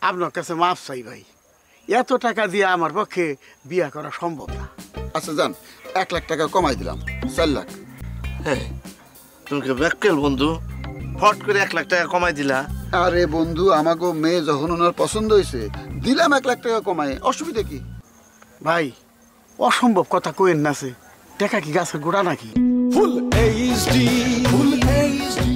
আপনার কাছে মাফ চাই ভাই, এত টাকা দিয়ে আমার পক্ষে বিয়া করা সম্ভব না। আচ্ছা যান, 1 লাখ টাকা কমাই দিলাম, 4 লাখ। হ্যাঁ, তুমি কি ব্যাককেল বন্ধু, ফট করে 1 লাখ টাকা কমাই দিলা? আরে বন্ধু, আমাকে মেয়ে যখন ওনার পছন্দ হয়েছে দিলাম 1 লাখ টাকা কমাই, অসুবিধা কি? ভাই অসম্ভব কথা কইেন না, সে টাকা কি গাছের গোড়া নাকি? Full HD, full HD.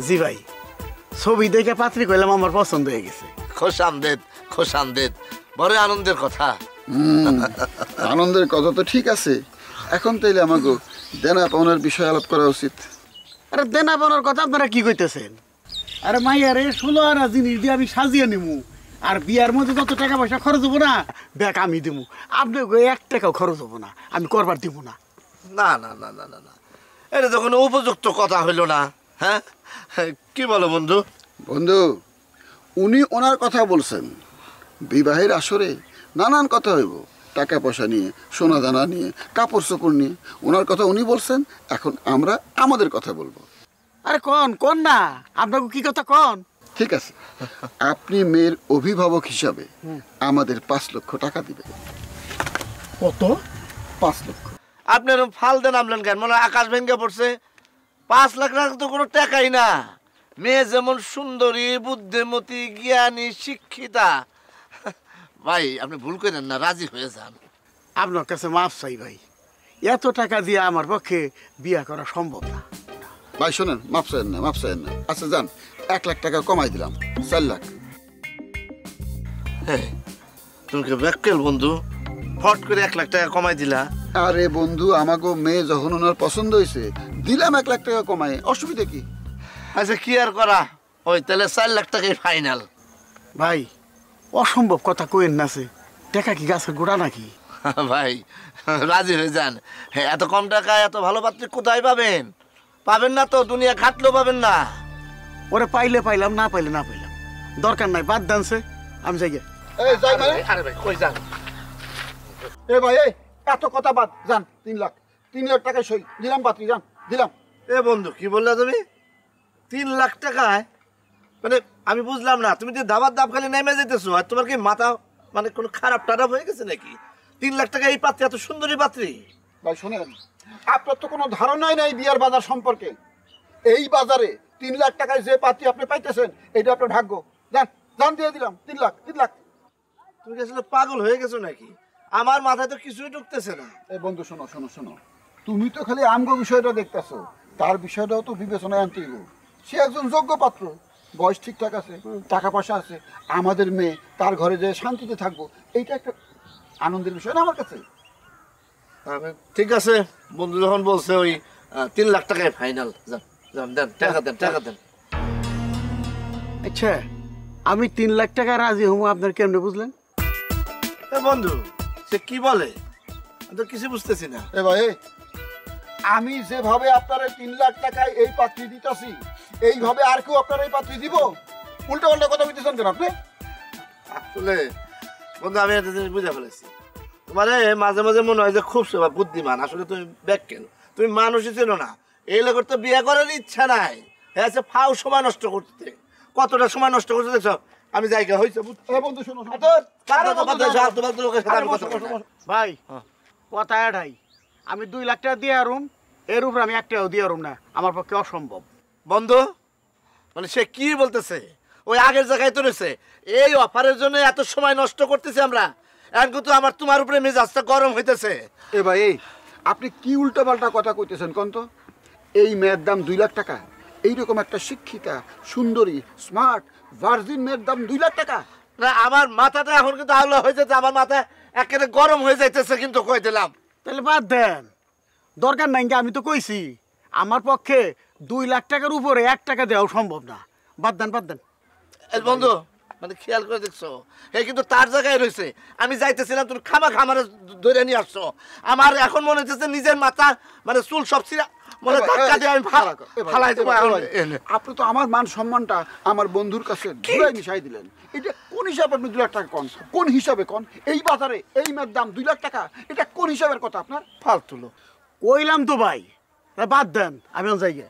জি ভাই, ছবি দেখে পাত্রী কইলাম আমার পছন্দ হয়ে গেছে। খোশামদেদ, খোশামদেদ, বড় আনন্দের কথা। আনন্দের কথা তো ঠিক আছে, এখন তাইলে আমাকে দেনা পাওনার বিষয় আলাপ করা উচিত। আরে দেনা পাওনার কথা আপনারা কি কইতেছেন? আরে মাইয়ারে 16 আনা জিনিস দিয়ে আমি সাজিয়ে নিমু, আর বিয়ার মধ্যে যত টাকা পয়সা খরচ হবো না ব্যাগ আমি দিমু, আপনি 1 টাকাও খরচ হবো না, আমি করবার দিব না। না না না না না না, এটা তো কোনো উপযুক্ত কথা হইল না। হ্যাঁ, কি বলো বন্ধু? বন্ধু, উনি ওনার কথা বলছেন, বিবাহের আসরে নানান কথা হইব, টাকা পয়সা নিয়ে, সোনা দানা নিয়ে, কাপড় চোপড় নিয়ে, ওনার কথা উনি বলছেন, এখন আমরা আমাদের কথা বলবো। আরে কোন না, আপনাকে কি কথা কোন? ঠিক আছে, আপনি মেয়ের অভিভাবক হিসাবে আমাদের 5 লক্ষ টাকা দিবেন। কত? 5 লক্ষ। আপনি এরকম ফাল দেন আমলেন কেন? মনে হয় আকাশ ভেঙে পড়ছে। 5 লাখ টাকা তো কোনো টাকাই না। মেয়ে যেমন সুন্দরী, বুদ্ধিমতী, জ্ঞানী, শিক্ষিতা। ভাই আপনি ভুল করেন না, রাজি হয়ে যান। আপনার কাছে মাফ চাই ভাই, এত টাকা দিয়ে আমার পক্ষে বিয়া করা সম্ভব না। ভাই শোনেন, মাপ চাইেন না, মাপ চাইেন না। আচ্ছা যান, 1 লাখ টাকা কমাই দিলাম, 4 লাখ। হ্যাঁ, তুমি কি ব্যাককেল বন্ধু, ফট করে 1 লাখ টাকা কমাই দিলা? আরে বন্ধু, আমাকে মেয়ে যখন ওনার পছন্দ হয়েছে দিলাম 1 লাখ টাকা কমাই, অসুবিধা কি? আচ্ছা কি আর করা, ওই তাহলে 4 লাখ টাকাই ফাইনাল। ভাই অসম্ভব কথা কইেন না, সে টাকা কি গাছের গোড়া নাকি? ভাই রাজি হয়ে যান। হ্যাঁ, এত কম টাকায় এত ভালো পাত্রী কোথায় পাবেন? পাবেন না তো, দুনিয়া খাটলেও পাবেন না। ওরে পাইলে পাইলাম, না পাইলে না পাইলাম, দরকার নাই, বাদ দানছে, আমি যাই গে। এই যাই মানে? আরে ভাই কই যান? এ ভাই, এই এত কথা বাদ, যান। 3 লাখ, 3 লাখ টাকা সই দিলাম, পাত্রী যান, দিলাম। এ বন্ধু কি বললা তুমি? 3 লাখ টাকায়? মানে আমি বুঝলাম না, তুমি যে দাবার দাব খালি নেমে যেতেছো, আর তোমার কি মাথা মানে কোনো খারাপ টারাপ হয়ে গেছে নাকি? 3 লাখ টাকা এই পাত্রী, এত সুন্দরী পাত্রী? ভাই শোনেন, আপনার তো কোনো ধারণাই নাই বিয়ার বাজার সম্পর্কে। এই বাজারে 3 লাখ টাকায় যে পাত্রী আপনি পাইতেছেন, এটা আপনার ভাগ্য। যান, যান, দিয়ে দিলাম 3 লাখ, 3 লাখ। তুমি কি আসলে পাগল হয়ে গেছো নাকি? আমার মাথায় তো কিছুই ঢুকতেছে না। এই বন্ধু শোনো শোনো শোনো, তুমি তো খালি আমগো বিষয়টা দেখতেছো, তার বিষয়টাও তো বিবেচনায় আনতে হইব। সে একজন যোগ্য পাত্র, বয়স ঠিকঠাক আছে, টাকা পয়সা আছে, আমাদের মেয়ে তার ঘরে যে শান্তিতে থাকবো, এইটা একটা আনন্দের বিষয় না আমার কাছে। ঠিক আছে, বন্ধু যখন বলছে ওই 3 লাখ টাকায় ফাইনাল, যান যান, দেন টাকা, দেন টাকা দেন। আচ্ছা, আমি 3 লাখ টাকা রাজি হবো, আপনার কেমনে বুঝলেন? বন্ধু সে কি বলে, আমি তো কিছু বুঝতেছি না। এ ভাই, আমি যেভাবে আপনার 3 লাখ টাকায় এই পাত্রী দিতেছি, এইভাবে আর কেউ আপনার এই পাত্রী দিব? উল্টো পাল্টা কথা বলতেছেন কেন আপনি? আসলে বন্ধু আমি একটা জিনিস বুঝে ফেলেছি, তোমার মাঝে মাঝে মনে হয় যে খুব বুদ্ধিমান, আসলে তুমি ব্যাককেল, তুমি মানুষই চেনো না। এই লোকের তো বিয়ে করার ইচ্ছা নাই, হ্যাঁ ফাও সময় নষ্ট করতে, কতটা সময় নষ্ট করতে দেখছো। আমি জায়গা হয়েছে বন্ধু শোনো, ভাই কথা এটাই, আমি 2 লাখ টাকা দিয়ে আরুম, এর উপর আমি 1 টাকাও দিয়ে আরুম না, আমার পক্ষে অসম্ভব। বন্ধু মানে সে কি বলতেছে? ওই আগের জায়গায় তো রয়েছে, এই অফারের জন্য এত সময় নষ্ট করতেছি আমরা, এখন তো আমার তোমার উপরে মেজাজটা গরম হইতেছে। এ ভাই, আপনি কি উল্টো পাল্টা কথা কইতেছেন কোন তো? এই মেয়ের দাম 2 লাখ টাকা, এইরকম একটা শিক্ষিতা, সুন্দরী, স্মার্ট, ভার্জিন মেয়ের দাম 2 লাখ টাকা? না, আমার মাথাটা এখন কিন্তু আলো হয়ে যেতে, আমার মাথা একেবারে গরম হয়ে যাইতেছে, কিন্তু কই দিলাম। তাহলে বাদ দেন, দরকার নাই, আমি তো কইছি আমার পক্ষে 2 লাখ টাকার উপরে 1 টাকা দেওয়াও সম্ভব না, বাদ দেন, বাদ দেন। বন্ধু মানে খেয়াল করে দেখছো, কিন্তু তার জায়গায় রয়েছে, আমি যাইতেছিলাম, তুমি খামা খামারে ধরে নিয়ে আসছো। আমার এখন মনে হচ্ছে নিজের মাথা মানে চুল সব ছিঁড়া মনে ধাক্কা দিয়ে আমি ফালাই দেবো আপনি তো আমার মান সম্মানটা আমার বন্ধুর কাছে ধুলাই মিশাই দিলেন। এটা কোন হিসাবে আপনি 2 লাখ টাকা কন? কোন হিসাবে কন? এই বাজারে এই মেয়ের দাম 2 লাখ টাকা, এটা কোন হিসাবের কথা আপনার? ফালতু লোক। কইলাম তো ভাই, বাদ দেন, আমি যাই গে।